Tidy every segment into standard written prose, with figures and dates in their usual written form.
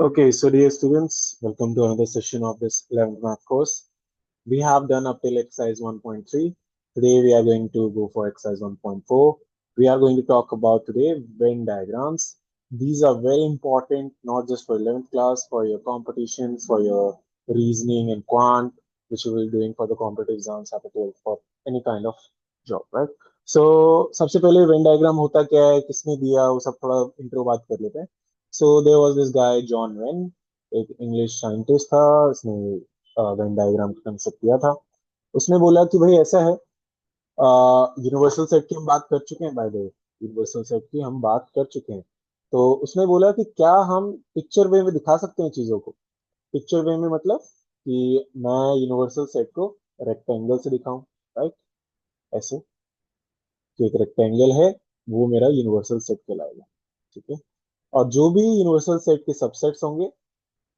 Okay, so dear students, welcome to another session of this 11th math course. We have done up till exercise 1.3. Today we are going to go for exercise 1.4. We are going to talk about today Venn diagrams. These are very important, not just for 11th class, for your competitions, for your reasoning and quant, which you will be doing for the competitive exams after 12 for any kind of job, right? So सबसे पहले Venn diagram होता क्या है, किसने दिया, वो सब थोड़ा इंट्रो बात कर लेते हैं. So there was this guy John Venn, एक इंग्लिश साइंटिस्ट था. उसने वेन डायग्राम का कंसेप्ट किया था. उसने बोला कि भाई ऐसा है, यूनिवर्सल सेट की हम बात कर चुके हैं. By the way, universal set की हम बात कर चुके हैं. तो उसने बोला कि क्या हम पिक्चर वे में दिखा सकते हैं चीजों को. पिक्चर वे में मतलब कि मैं यूनिवर्सल सेट को रेक्टेंगल से दिखाऊं, राइट. ऐसे कि एक रेक्टेंगल है, वो मेरा यूनिवर्सल सेट कहलाएगा. ठीक है. और जो भी यूनिवर्सल सेट के सबसेट्स होंगे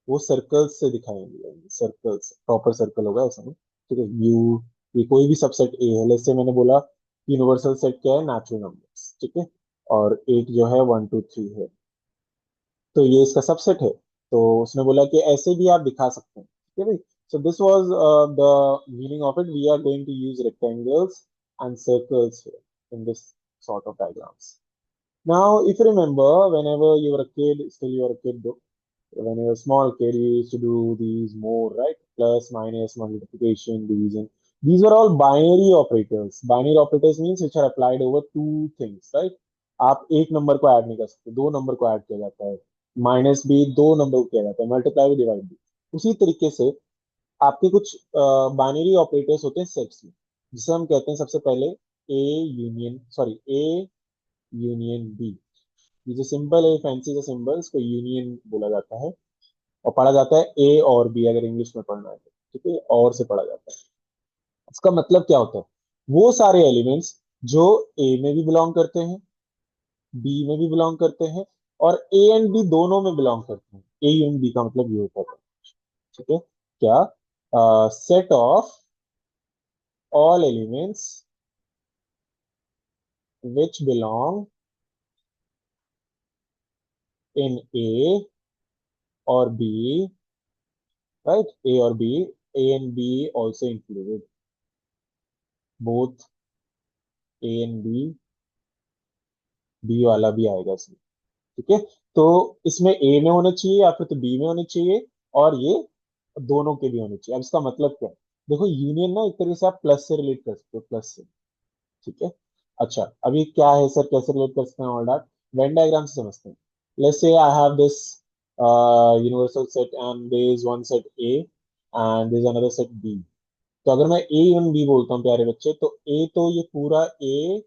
वो सर्कल्स से दिखाएंगे. सर्कल्स, प्रॉपर सर्कल होगा ऐसा नहीं. ठीक है. यू, ये कोई भी सबसेट ए है. जैसे मैंने बोला यूनिवर्सल सेट क्या है, नेचुरल नंबर्स. ठीक है. और एट जो है 1 2 3 है, तो ये इसका सबसेट है. तो उसने बोला कि ऐसे भी आप दिखा सकते हैं. ठीक है भाई. So this was the meaning of it. We are going to use rectangles and circles in this sort of diagrams. Now, if you remember, whenever you were a kid, still you were a kid though, when you were a small kid, you used to do these more, right? Plus, minus, multiplication, division. These were all binary operators. Binary operators means which are applied over two things, right? आप एक number को add नहीं कर सकते, दो number को add किया जाता है. माइनस भी दो नंबर को किया जाता है, मल्टीप्लाई भी, डिवाइड भी. उसी तरीके से आपके कुछ बाइनरी ऑपरेटर्स होते हैं सेट्स में, जिसे हम कहते हैं सबसे पहले A union, sorry, A union B. ये जो सिंबल है, फैंसी सा सिंबल, इसको यूनियन बोला जाता है. और पढ़ा जाता है ए और बी, अगर इंग्लिश में पढ़ना है तो. ठीक है. और से पढ़ा जाता है. इसका मतलब क्या होता है, वो सारे एलिमेंट्स जो ए में भी बिलोंग करते हैं, बी में भी बिलोंग करते हैं, और ए एंड बी दोनों में बिलोंग करते हैं. ए एंड बी का मतलब ये होता है. ठीक है. क्या, set of all elements which belong in A और बी, राइट. ए और B, A and B also included, both A and B वाला भी आएगा इसमें. ठीक है. तो इसमें ए में होना चाहिए या फिर तो बी में होना चाहिए, और ये दोनों के भी होने चाहिए. अब इसका मतलब क्या है, देखो यूनियन ना एक तरीके से आप प्लस से रिलेट कर सकते हो, प्लस से. ठीक है. अच्छा, अभी क्या है सर, कैसे रिलेट कर सकते हैं ऑल दैट, वेन डायग्राम से समझते हैं. Let's say I have this universal set and there is one set A and there is another set B. तो अगर मैं ए वन बी बोलता हूँ प्यारे बच्चे, तो ए तो ये पूरा ए,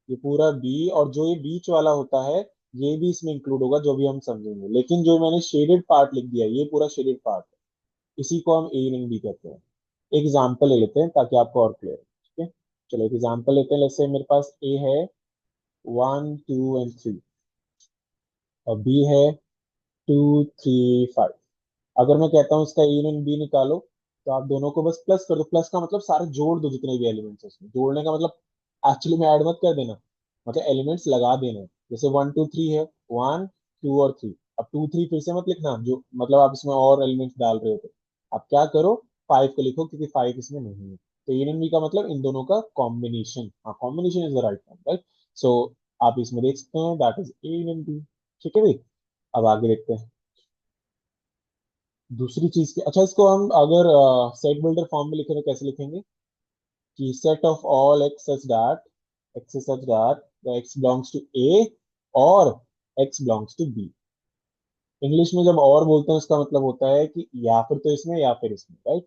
ये पूरा बी, और जो ये बीच वाला होता है ये भी इसमें इंक्लूड होगा, जो भी हम समझेंगे. लेकिन जो मैंने शेडेड पार्ट लिख दिया, ये पूरा शेडेड पार्ट है, इसी को हम ए वन बी कहते हैं. एक एग्जाम्पल ले लेते हैं ताकि आपको और क्लियर. ठीक है. चलो एक एग्जाम्पल लेते हैं. जैसे मेरे पास ए है 1 2 एंड 3, और बी है 2 3 5. अगर मैं कहता हूँ इसका ए एंड बी निकालो, तो आप दोनों को बस प्लस कर दो. प्लस का मतलब सारे जोड़ दो, जितने भी एलिमेंट्स है उसमें. जोड़ने का मतलब एक्चुअली में ऐड मत कर देना, मतलब एलिमेंट्स लगा देना. जैसे 1 2 3 है, 1 2 और 3. अब 2 3 फिर से मत लिखना, जो मतलब आप इसमें और एलिमेंट्स डाल रहे हो. तो आप क्या करो, 5 को लिखो, क्योंकि 5 इसमें नहीं है. तो ए एंड बी का मतलब इन दोनों का कॉम्बिनेशन. हाँ, combination is the right term, right. So आप इसमें देख सकते हैं that is A and B. ठीक है भाई. अब आगे देखते हैं दूसरी चीज की. अच्छा, इसको हम अगर सेट बिल्डर फॉर्म में लिखें तो कैसे लिखेंगे, कि set of all x such that the X belongs to A और X belongs to B. English में जब और बोलते हैं उसका मतलब होता है कि या फिर तो इसमें या फिर इसमें, राइट.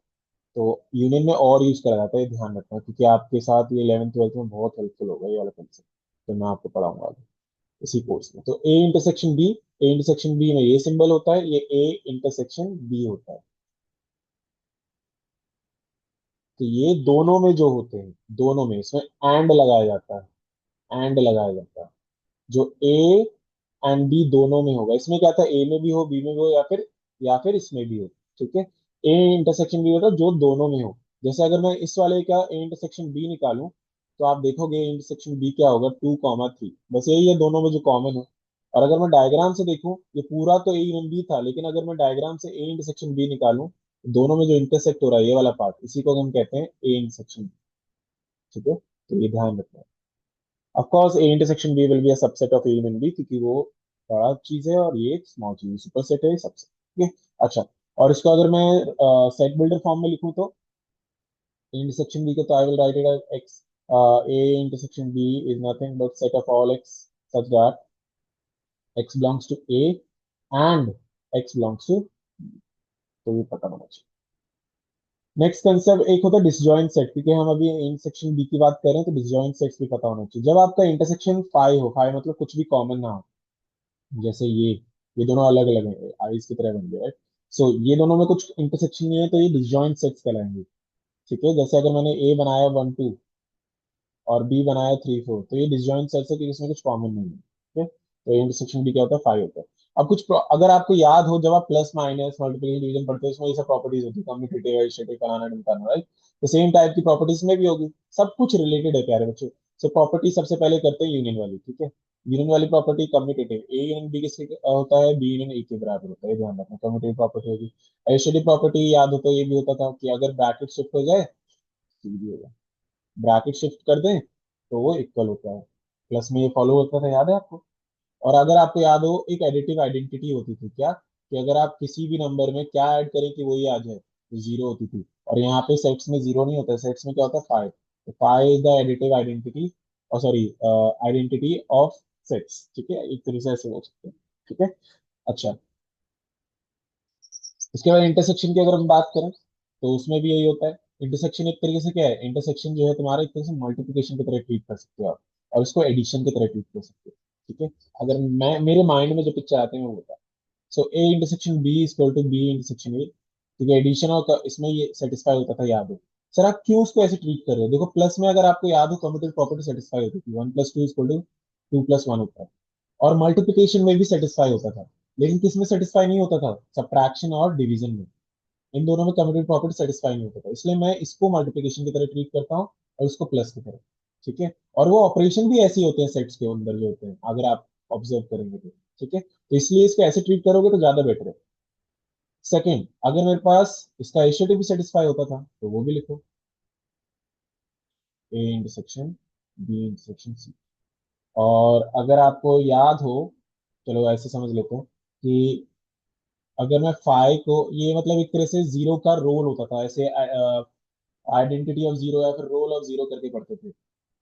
तो यूनियन में और यूज करा जाता है, ये ध्यान रखना, क्योंकि आपके साथ ये 11th 12th में बहुत हेल्पफुल होगा ये वाला कंसेप्ट. तो मैं आपको पढ़ाऊंगा आगे इसी कोर्स में. तो A intersection B, A intersection B में ये सिंबल होता है, ये ए इंटरसेक्शन बी होता है. तो ये दोनों में जो होते हैं, दोनों में इसमें एंड लगाया जाता है, एंड लगाया जाता है. जो ए एंड बी दोनों में होगा, इसमें क्या था, ए में भी हो, बी में भी हो, या फिर इसमें भी हो. ठीक है. ए इंटरसेक्शन बी होता है जो दोनों में हो. जैसे अगर मैं इस वाले का ए इंटरसेक्शन बी निकालूं, तो आप देखोगे ए इंटरसेक्शन बी क्या होगा, 2 3. बस यही है दोनों में जो कॉमन है. और अगर मैं डायग्राम से देखूं, ये पूरा तो ए यूनियन बी था, लेकिन अगर मैं डायग्राम से ए इंटरसेक्शन बी निकालूं, दोनों में जो इंटरसेक्ट हो रहा है ये वाला पार्ट, इसी को हम कहते हैं ए इंटरसेक्शन। ठीक है, तो ये ध्यान रखना है। Of course A intersection B will be a subset of A union B, क्योंकि वो बड़ा चीज है और ये एक स्मॉल चीज है, सुपर सेट है सबसे। ठीक है। अच्छा, और इसको अगर मैं सेट बिल्डर फॉर्म में लिखूं तो intersection B को तो I will write it as x, A intersection B is nothing but set of all x such that x belongs to A and x belongs to B। तो ये पता होना चाहिए। नेक्स्ट कंसेप्ट एक होता है डिसजॉइंट सेट, क्योंकि हम अभी इंटरसेक्शन बी की बात कर रहे हैं तो डिसजॉइंट सेट्स भी पता होना चाहिए। जब आपका इंटरसेक्शन फाइव हो, फाइव मतलब कुछ भी कॉमन ना हो, जैसे ये दोनों अलग अलग हैं, आईज की तरह बन गए, राइट। सो ये दोनों में कुछ इंटरसेक्शन नहीं है तो ये डिसजॉइंट सेट्स कहलाएंगे। ठीक है, जैसे अगर मैंने ए बनाया 1 2 और बी बनाया 3 4, तो ये डिसजॉइंट सेट्स है क्योंकि इसमें कुछ कॉमन नहीं है। ठीक है, तो इंटरसेक्शन भी क्या होता है, 5 होता है। अब अगर आपको याद हो, जब आप प्लस माइनस मल्टीप्लिकेशन डिवीजन पढ़ते हो, इसमें ये सब प्रॉपर्टीज होती है, कम्यूटेटिव एडिटिव फलाना ढिमकाना, राइट। तो सेम टाइप की प्रॉपर्टीज में भी होगी, सब कुछ रिलेटेड है प्यारे बच्चों। सो प्रॉपर्टी सबसे पहले करते हैं यूनियन वाली। ठीक है, यूनियन वाली property commutative, A union B किसके होता है, बी यूनियन ए के बराबर होता है, ध्यान रखना कम्यूटेटिव प्रॉपर्टी होगी। एडिटिव प्रॉपर्टी याद हो तो ये भी होता था कि अगर ब्रैकेट शिफ्ट हो जाए तो ये भी होगा, ब्रैकेट शिफ्ट कर दें तो वो इक्वल होता है। प्लस में ये फॉलो होता था, याद है आपको। और अगर आपको याद हो, एक एडिटिव आइडेंटिटी होती थी क्या, कि अगर आप किसी भी नंबर में क्या ऐड करें कि वही आ जाए, तो जीरो होती थी। और यहाँ पे सेट्स में जीरो नहीं होता है, सेट्स में क्या होता है, फाइव। तो five is the additive identity, और सॉरी आइडेंटिटी ऑफ सेट्स। ठीक है, एक तरीके से ऐसे बोल सकते हैं। ठीक है। अच्छा, उसके बाद इंटरसेक्शन की अगर हम बात करें तो उसमें भी यही होता है। इंटरसेक्शन एक तरीके से क्या है, इंटरसेक्शन जो है तुम्हारा एक तरह से मल्टीप्लिकेशन की तरह ट्रीट कर सकते हो आप, और इसको एडिशन की तरह ट्रीट कर सकते हो। ठीक है, अगर मैं मेरे माइंड में जो पिक्चर आते हैं वो होता है। So A intersection B is equal to B intersection A, क्योंकि एडिशन और इसमें ये सेटिस्फाई होता था, याद हो। सर आप क्यों उसको ऐसे ट्रीट कर रहे हो, देखो प्लस में अगर आपको याद हो कम्यूटेटिव प्रॉपर्टी सेटिस्फाई होती थी, 1 + 2 इक्वल टू 2 + 1 होता है। और मल्टीप्लिकेशन में भी सेटिस्फाई होता था, लेकिन किस में सेटिस्फाई नहीं होता था, सब्ट्रैक्शन और डिवीजन में। इन दोनों में कम्यूटेटिव प्रॉपर्टी सेटिस्फाई नहीं होता था, इसलिए मैं इसको मल्टीप्लिकेशन की तरह ट्रीट करता हूँ और इसको प्लस की तरह। ठीक है, और वो ऑपरेशन भी ऐसे ही होते हैं सेट्स के अंदर जो होते हैं, अगर आप ऑब्जर्व करेंगे तो। ठीक है, तो इसलिए इसको ऐसे ट्रीट करोगे तो ज्यादा बेटर है। सेकंड, अगर मेरे पास इसका एसोटी भी सेटिस्फाई होता था तो वो भी लिखो, A intersection B intersection C. और अगर आपको याद हो, चलो ऐसे समझ लेते हैं कि अगर मैं फाइव को, ये मतलब एक तरह से जीरो का रोल होता था, ऐसे आइडेंटिटी ऑफ जीरो या फिर रोल ऑफ जीरो करके पढ़ते थे,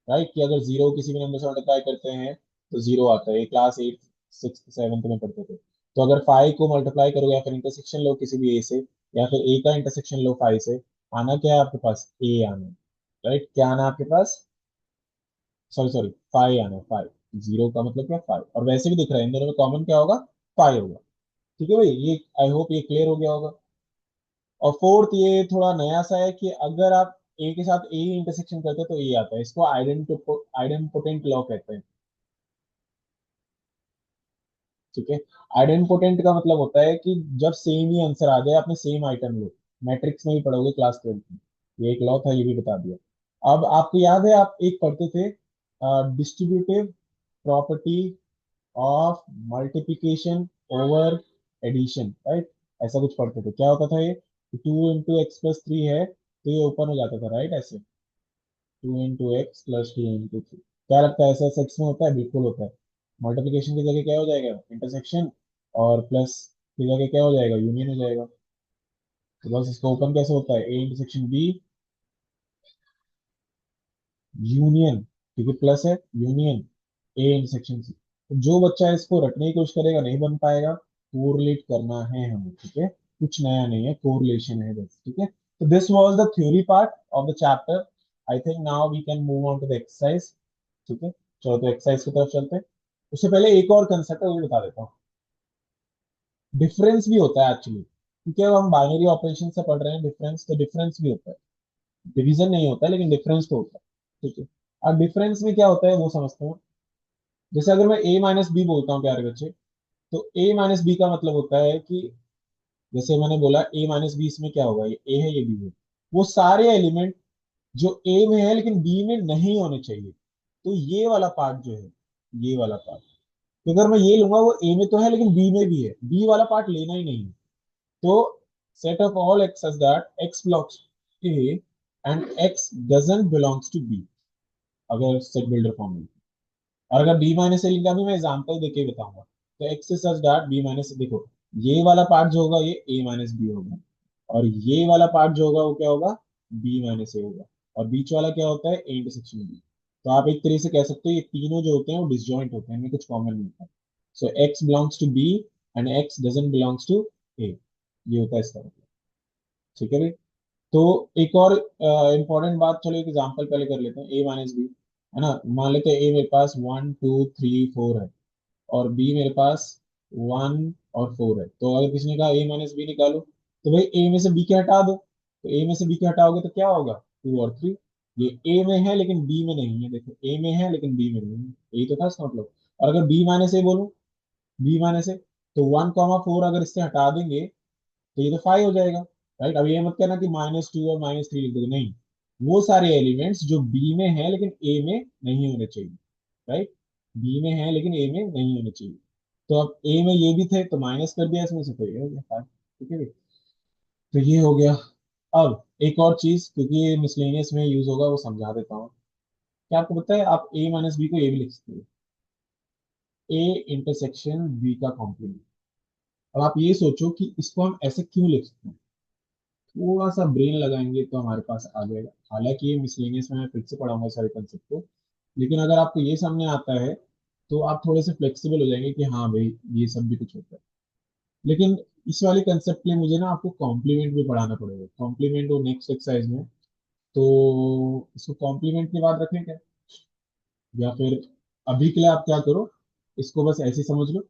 राइट। कि अगर जीरो किसी भी नंबर से मल्टीप्लाई करते हैं तो जीरो आता है, ये क्लास 8 6 7 में पढ़ते थे। तो अगर फाइव को मल्टीप्लाई करोगे या फिर इंटरसेक्शन लो किसी भी ए से, या फिर ए का इंटरसेक्शन लो फाइव से, आना क्या है आपके पास, ए आना है, राइट। क्या आना है आपके पास, सॉरी सॉरी, फाइव आना है, फाइव। जीरो का मतलब क्या, फाइव। और वैसे भी दिख रहा है इन दोनों में कॉमन क्या होगा, फाइव होगा। ठीक है भाई, ये आई होप ये क्लियर हो गया होगा। और फोर्थ, ये थोड़ा नया सा है कि अगर आप ए के साथ ए इंटरसेक्शन करते हैं तो ए आता है, इसको आइडेंपोटेंट लॉ कहते हैं। ठीक है, आइडेंपोटेंट का मतलब होता है कि जब सेम ही आंसर आ जाए, आपने सेम आइटम लो, मैट्रिक्स में भी पढ़ोगे क्लास 12 में, ये एक लॉ था, ये भी बता दिया। अब आपको याद है, आप एक पढ़ते थे distributive property of multiplication over addition, right. ऐसा कुछ पढ़ते थे, क्या होता था ये, 2 × x + 3 है तो ये ओपन हो जाता था, राइट, ऐसे 2 × x + 2 × 3। क्या लगता है ऐसा सेक्स में होता है, बिल्कुल होता है। मल्टीप्लिकेशन की जगह क्या हो जाएगा, इंटरसेक्शन, और प्लस की जगह क्या हो जाएगा, यूनियन हो जाएगा। तो बस इसका ओपन कैसे होता है, ए इंटरसेक्शन बी यूनियन, क्योंकि प्लस है, यूनियन ए इंटरसेक्शन सी। तो जो बच्चा इसको रटने की कोशिश करेगा नहीं बन पाएगा, कोरिलेट करना है हमें। ठीक है, कुछ नया नहीं है, कोरिलेशन है बस। ठीक है, तो this was the theory part of the chapter. I think now we can move on to the exercise. ठीक है, चलो तो एक्सरसाइज की तरफ चलते हैं। उससे पहले एक और कंसेप्ट है वो भी बता देता हूँ। डिफरेंस भी होता है एक्चुअली, क्योंकि अब हम बाइनरी ऑपरेशन से पढ़ रहे हैं, डिफरेंस तो डिफरेंस भी होता है। डिवीजन नहीं होता है लेकिन डिफरेंस तो होता है। ठीक है, अब डिफरेंस में क्या होता है वो समझते हैं। जैसे अगर मैं a माइनस बी बोलता हूँ प्यारे बच्चे, तो a माइनस बी का मतलब होता है कि, जैसे मैंने बोला a माइनस बी, इसमें क्या होगा, ये a है ये b है, वो सारे एलिमेंट जो a में है लेकिन b में नहीं होने चाहिए, तो ये वाला पार्ट जो है, ये वाला पार्ट, तो अगर मैं ये लूंगा वो ए में तो है लेकिन बी में भी है, बी वाला पार्ट लेना ही नहीं है। तो set of all x such that x belongs to A and x doesn't belongs to B, अगर सेट बिल्डर फॉर्म में। और अगर बी माइनस ए लिखा भी मैं एग्जाम्पल देके बताऊंगा। तो x is such that B minus, देखो ये वाला पार्ट जो होगा ये ए माइनस बी होगा, और ये वाला पार्ट जो होगा वो क्या होगा, बी माइनस ए होगा, और बीच वाला क्या होता है, ए इंटरसेक्शन बी। तो आप एक तरीके से कह सकते हो ये तीनों जो होते हैं वो डिसजॉइंट होते हैं, इनमें कुछ कॉमन नहीं होता। So X belongs to B and x doesn't belongs to A, ये होता है इसका मतलब। ठीक है भाई। तो एक और इंपॉर्टेंट बात, चलो एक एग्जांपल पहले कर लेते हैं, ए माइनस बी है ना। मान लेते हैं ए मेरे पास 1 2 3 4 है, और बी मेरे पास 1 और 4 है। तो अगर किसी ने कहा ए माइनस बी निकालो, तो भाई ए में से बी के हटा दो, तो ए में से बी के हटाओगे तो क्या होगा, 2 और 3। ये ए में है लेकिन बी में नहीं है, देखो ए में है लेकिन बी में नहीं है, यही तो था इसका मतलब। और अगर बी माइनस ए बोलूं, बी माइनस ए, तो 1 4 अगर इससे हटा देंगे तो ये तो 5 हो जाएगा। राइट, अब ये मत कहना कि -2 और -3 लिख दोगे, नहीं, वो सारे एलिमेंट्स जो बी में है लेकिन ए में नहीं होने चाहिए। राइट, बी में है लेकिन ए में नहीं होने चाहिए। तो अब ए में ये भी थे तो माइनस कर दिया इसमें से, तो ये हो गया 5। ठीक है भाई, तो ये हो गया। अब एक और चीज, क्योंकि ये मिसलेनियस में यूज होगा, वो समझा देता हूँ। क्या आपको पता है, आप ए माइनस बी को ये भी लिख सकते हो, ए इंटरसेक्शन बी का कॉम्प्लीमेंट। अब आप ये सोचो कि इसको हम ऐसे क्यों लिख सकते हैं, थोड़ा सा ब्रेन लगाएंगे तो हमारे पास आ जाएगा। हालांकि ये मिसलेनियस में मैं फिर से पढ़ाऊंगा सारे कंसेप्ट को, लेकिन अगर आपको ये सामने आता है तो आप थोड़े से फ्लेक्सिबल हो जाएंगे कि हाँ भाई ये सब भी कुछ होता है। लेकिन इस वाले कंसेप्ट के लिए मुझे ना आपको कॉम्प्लीमेंट भी पढ़ाना पड़ेगा, कॉम्प्लीमेंट वो नेक्स्ट एक्सरसाइज में। तो इसको कॉम्प्लीमेंट के बाद रखें क्या, या फिर अभी के लिए आप क्या करो, इसको बस ऐसे ही समझ लो।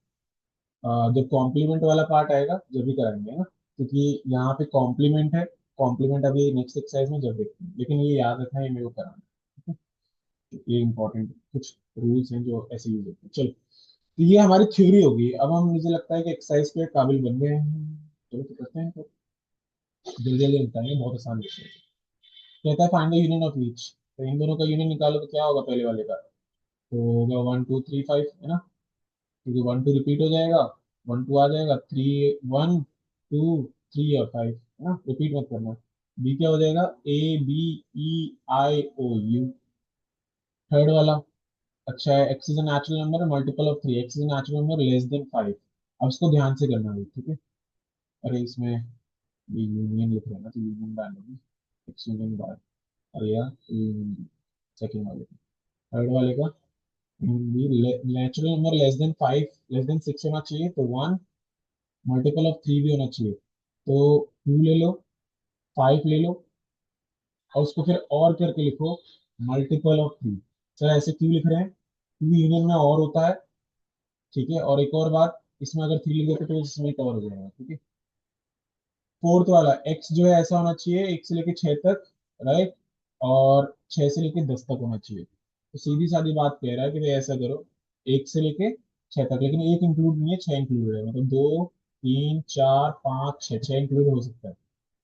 जब कॉम्प्लीमेंट वाला पार्ट आएगा जब भी कराएंगे ना, क्योंकि यहाँ पे कॉम्प्लीमेंट है, कॉम्प्लीमेंट अभी नेक्स्ट एक्सरसाइज में जब देखते हैं, लेकिन ये याद रखना है, ये मेरे को कराना है। ठीक है? ये इंपॉर्टेंट कुछ रूल्स हैं जो ऐसे यूज होते हैं। चलो, तो ये हमारी थ्योरी होगी। अब हम, मुझे लगता है कि एक्सरसाइज के काबिल बन गए हैं। चलो तो करते हैं, तो जल्दी जल्दी बताएंगे, बहुत आसान है। कहता है find the union of each, तो इन दोनों का यूनियन निकालो तो क्या होगा पहले वाले का, तो होगा 1 2 3 5, है ना। क्योंकि 1 2 रिपीट हो जाएगा, 1 2 आ जाएगा, 3 1 2 3 और 5, है ना, रिपीट मत करना। बी क्या हो जाएगा, ABEIOU। थर्ड वाला, अच्छा है, x is a natural number multiple of 3, x is a natural number less than 5। अब इसको ध्यान से करना है, ठीक है। अरे इसमें ये यूनियन लिख रहे हैं ना, तो यूनियन डाल देंगे, एक्स यूनियन बार। अरे यार, सेकेंड वाले का, थर्ड वाले का, natural number less than 5, less than 6 होना चाहिए, तो 1 मल्टीपल ऑफ 3 भी होना चाहिए। तो 2 ले लो, 5 ले लो, और उसको फिर और करके लिखो, मल्टीपल ऑफ 3। सर ऐसे क्यों लिख रहे हैं, क्योंकि यूनियन में और होता है। ठीक है, और एक और बात, इसमें अगर 3 लिख देते तो इसमें कवर हो जाएगा। ठीक है, फोर्थ वाला एक्स जो है ऐसा होना चाहिए 1 से लेके 6 तक, राइट, और 6 से लेके 10 तक होना चाहिए। तो सीधी सादी बात कह रहा है कि भाई ऐसा करो, 1 से लेके 6 तक, लेकिन एक इंक्लूड नहीं है, 6 इंक्लूड है, मतलब 2 3 4 5 6, 6 इंक्लूड हो सकता है।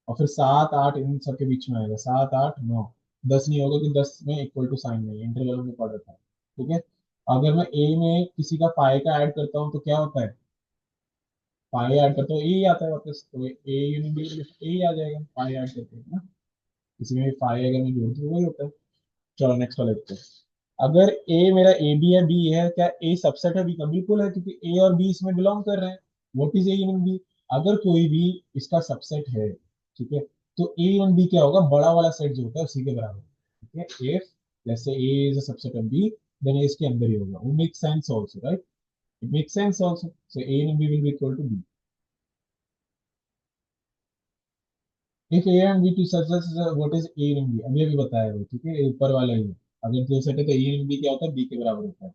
और फिर 7 8 इन सबके बीच में आएगा, 7 8 9, 10 नहीं होगा कि 10 में इक्वल टू साइन नहीं है, इंटरवल में पड़ रखा है। ठीक है, अगर मैं ए में किसी का फाइव का ऐड करता हूँ तो क्या होता है, फाइव ऐड करता हूँ ए ही आता है वापस, तो ए यूनिट बी ए ही आ जाएगा फाइव ऐड करके, है ना। किसी में फाइव अगर मैं जोड़ती हूँ वही होता है। चलो नेक्स्ट वाले देखते हैं। अगर ए मेरा ए बी है, बी है, क्या ए सबसेट है बी का, बिल्कुल है, क्योंकि ए और बी इसमें बिलोंग कर रहे हैं। What is A union B, अगर कोई भी इसका सबसेट है, ठीक है, तो ए यूनियन बी क्या होगा, बड़ा वाला सेट जो होता है उसी के बराबर। ठीक है, if let's say A is a subset of B, then A इसके अंदर ही होगा, वो make sense also, right, it make sense also, so A union B will be equal to B. If A and B to such, what is A union B, अभी अभी बताया वो, ठीक है, ये ऊपर वाला ही है। अगर दो सेट है तो ए यूनियन बी क्या होता है, बी के बराबर होता है।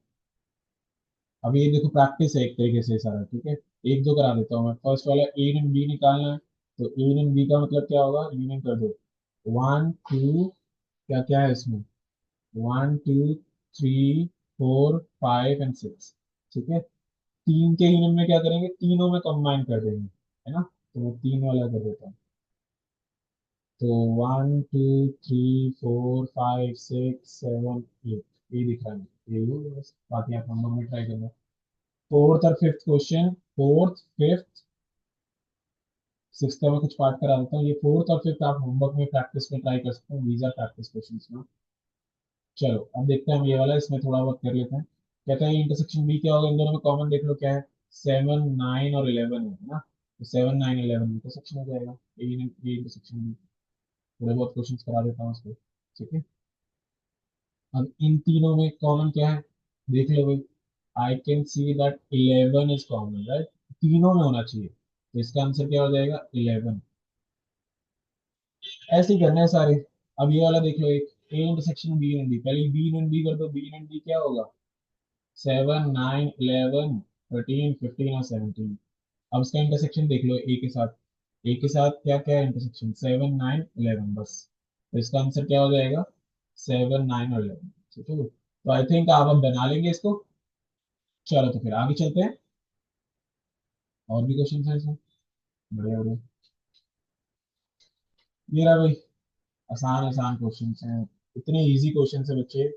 अब ये देखो प्रैक्टिस है एक तरीके से सारा, ठीक है। एक दो करा देता हूँ मैं, फर्स्ट वाला ए यूनियन बी निकालना है, तो ए यूनियन बी का मतलब क्या होगा, यूनियन कर दो, 1 2, क्या क्या है इसमें, 1 2 3 4 5 एंड 6। ठीक है, तीन के यूनियन में क्या करेंगे, तीनों में कंबाइन कर देंगे, है ना। तो मैं तीन वाला कर देता हूँ, तो 1 2 3 4 5 6 7 8, ये दिख रहा है, ये बस, बाकी आप नंबर में ट्राई करना। फोर्थ और fifth question, fourth fifth sixth में कुछ पार्ट करा देता हूँ, ये फोर्थ और फिफ्थ आप होमवर्क में प्रैक्टिस में ट्राई कर सकते हो, वीजा प्रैक्टिस क्वेश्चन। चलो अब देखते हैं हम ये वाला, इसमें थोड़ा बहुत कर लेते हैं। कहता है इंटरसेक्शन बी क्या होगा, इन दोनों में कॉमन देख लो क्या है, 7 9 और 11 है ना, तो 7 9 11 इंटरसेक्शन हो जाएगा, ए इंटरसेक्शन बी। थोड़े बहुत क्वेश्चन करा देता हूँ उसको, ठीक है। अब इन तीनों में कॉमन क्या है, देख लो भाई, I can see that 11 is common, right, तीनों में होना चाहिए, तो इसका आंसर क्या हो जाएगा 11। ऐसे ही करना है सारे। अब ये वाला देख लो, एक A intersection B and D, पहले बी एंड डी कर दो, बी एंड डी क्या होगा, 7 9 11 13 15 और 17। अब इसका इंटरसेक्शन देख लो ए के साथ, ए के साथ क्या क्या है इंटरसेक्शन, 7 9 11 बस, तो इसका आंसर क्या हो जाएगा 7 9 और 11, ठीक है। तो आई थिंक आप अब बना लेंगे इसको। चलो तो फिर आगे चलते हैं, और भी क्वेश्चन है इसमें, बढ़िया बढ़िया। ये रहा भाई, आसान आसान क्वेश्चन हैं, इतने इजी क्वेश्चन है बच्चे।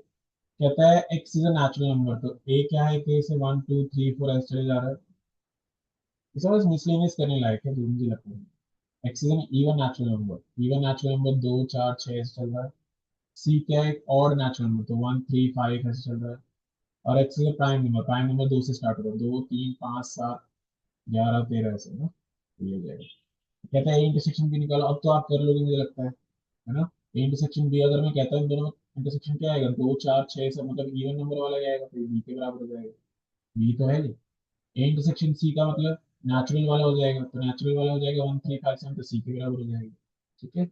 कहता है x is a natural number, तो ए क्या है, के से 1 2 3 4 ऐसे चले जा रहा है, इसे बस मिसलेनियस करने लायक है जो मुझे लगता है। X is an even natural number, even natural number 2 4 6 ऐसे चल रहा है। सी क्या है, एक ऑड नेचुरल नंबर, तो 1 3 5 ऐसे चल रहा है। और x is prime number, prime number 2 से स्टार्ट होता है, 2 3 5 7 11 13 ऐसे ना, तो ये हो जाएगा। कहता है इंटरसेक्शन भी निकालो, अब तो आप कर लोगे मुझे लगता है ना। इंटरसेक्शन भी अगर मैं कहता हूँ इन दोनों में इंटरसेक्शन क्या आएगा, 2 4 6 सब मतलब इवन नंबर वाला क्या आएगा, तो बी के बराबर हो जाएगा, बी तो है नहीं। ए इंटरसेक्शन सी का मतलब नेचुरल वाला हो जाएगा, तो नेचुरल वाला हो जाएगा 1 3 5 7, तो सी के बराबर हो जाएगा, ठीक है।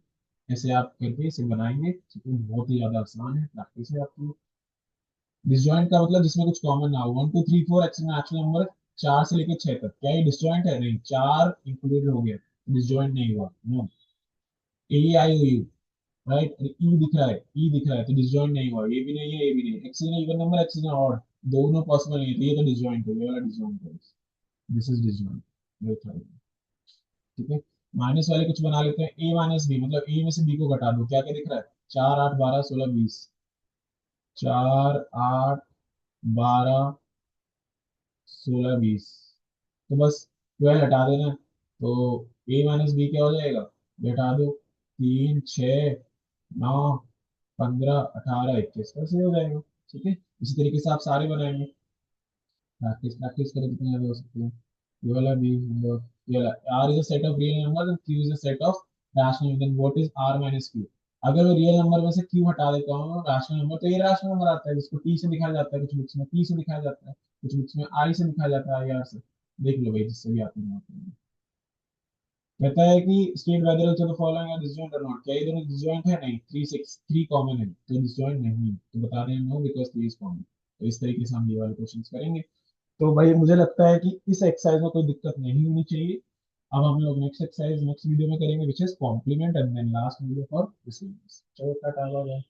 ऐसे आप करके इसे बनाएंगे, ठीक है, बहुत ही ज्यादा आसान है, प्रैक्टिस है आपकी। डिसजॉइंट का मतलब जिसमें कुछ कॉमन ना हो, 1 2 3 4 एक्स नेचुरल नंबर 4 से लेकर 6 तक, क्या ये डिसजॉइंट है, नहीं, चार इंक्लूडेड हो गया, डिसजॉइंट नहीं हुआ, no. A I O U, right, E दिख रहा है, ई दिख रहा है, तो डिसजॉइंट नहीं हुआ, ये भी नहीं है, ये भी नहीं है, x is even number, x is odd, दोनों पॉसिबल नहीं है, तो ये तो डिसजॉइंट है, ये वाला डिसजॉइंट है, दिस इज डिसजॉइंट, ठीक है। माइनस वाले कुछ बना लेते हैं, ए माइनस बी, मतलब ए में से बी को घटा दो, क्या क्या दिख रहा है, 4 8 12 16 20, 4 8 12 16 20, तो बस 12 हटा देना, तो ए माइनस बी क्या हो जाएगा, ये हटा दो, 3 6 9 15 18 21, ऐसे हो जाएगा, ठीक है। इसी तरीके से आप सारे बनाएंगे, प्रैक्टिस प्रैक्टिस करें जितने ज्यादा हो सकते हैं। ये वाला भी, ये वाला, R is a set of real numbers and Q is a set of rational, then what is R minus Q। अगर मैं रियल नंबर में से Q हटा देता हूँ राशनल नंबर, तो ये राशनल नंबर आता है, जिसको T से दिखाया जाता है, कुछ बुक्स में P से दिखाया जाता है, कुछ बुक्स में I से दिखाया जाता है, IR से, देख लो भाई जिससे भी आती है। कहता है कि state whether of the following are disjoint और नॉट, क्या ये दोनों डिसजॉइंट है, नहीं, 3 कॉमन है, तो डिसजॉइंट नहीं है, तो बता दें नो बिकॉज 3 इज कॉमन। तो इस तरीके से हम ये वाले क्वेश्चंस करेंगे। तो भाई मुझे लगता है कि इस एक्सरसाइज में कोई दिक्कत नहीं होनी चाहिए। अब हम लोग नेक्स्ट एक्सरसाइज नेक्स्ट वीडियो में करेंगे, which is complement, and then last video for this video. चलो टाटा बाय बाय।